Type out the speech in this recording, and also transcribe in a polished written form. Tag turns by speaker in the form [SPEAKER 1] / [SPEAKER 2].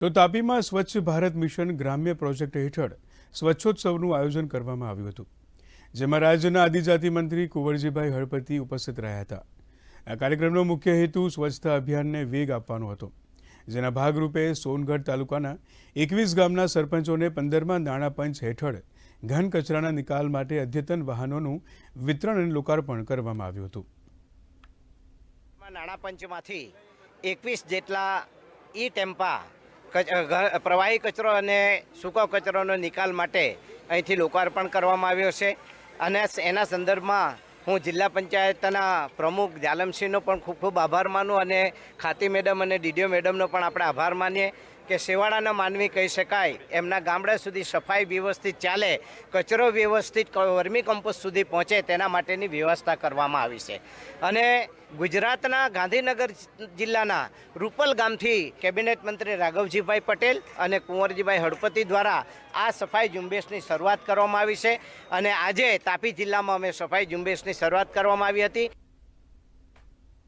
[SPEAKER 1] તો તાપીમાં સ્વચ્છ ભારત મિશન ગ્રામ્ય પ્રોજેક્ટ હેઠળ સ્વચ્છોત્સવનું આયોજન કરવામાં આવ્યું હતું, જેમાં રાજ્યના આદિજાતિ મંત્રી કુંવરજીભાઈ હળપતિ ઉપસ્થિત રહ્યા હતા. આ કાર્યક્રમનો મુખ્ય હેતુ સ્વચ્છતા અભિયાનને વેગ આપવાનો હતો, જેના ભાગરૂપે સોનગઢ તાલુકાના 21 ગામના સરપંચોને 15મા નાણાં પંચ હેઠળ ઘન કચરાના નિકાલ માટે અદ્યતન વાહનોનું વિતરણ અને લોકાર્પણ કરવામાં આવ્યું હતું.
[SPEAKER 2] નાણાં પંચમાંથી 21 જેટલા ટેમ્પા પ્રવાહી કચરો અને સૂકો કચરોનો નિકાલ માટે અહીંથી લોકાર્પણ કરવામાં આવ્યો છે. અને એના સંદર્ભમાં હું જિલ્લા પંચાયતના પ્રમુખ જાલમસિંહનો પણ ખૂબ ખૂબ આભાર માનું અને ખાતી મેડમ અને ડીડીઓ મેડમનો પણ આપણે આભાર માનીએ કે સેવાળાના માનવી કહી શકાય. એમના ગામડા સુધી સફાઈ વ્યવસ્થિત ચાલે, કચરો વ્યવસ્થિત વર્મી કમ્પોસ્ટ સુધી પહોંચે તેના માટેની વ્યવસ્થા કરવામાં આવી છે. અને ગુજરાતના ગાંધીનગર જિલ્લાના રૂપલ ગામથી કેબિનેટ મંત્રી રાઘવજીભાઈ પટેલ અને કુંવરજીભાઈ હળપતિ દ્વારા આ સફાઈ ઝુંબેશની શરૂઆત કરવામાં આવી છે. અને આજે તાપી જિલ્લામાં અમે સફાઈ ઝુંબેશની શરૂઆત કરવામાં આવી હતી.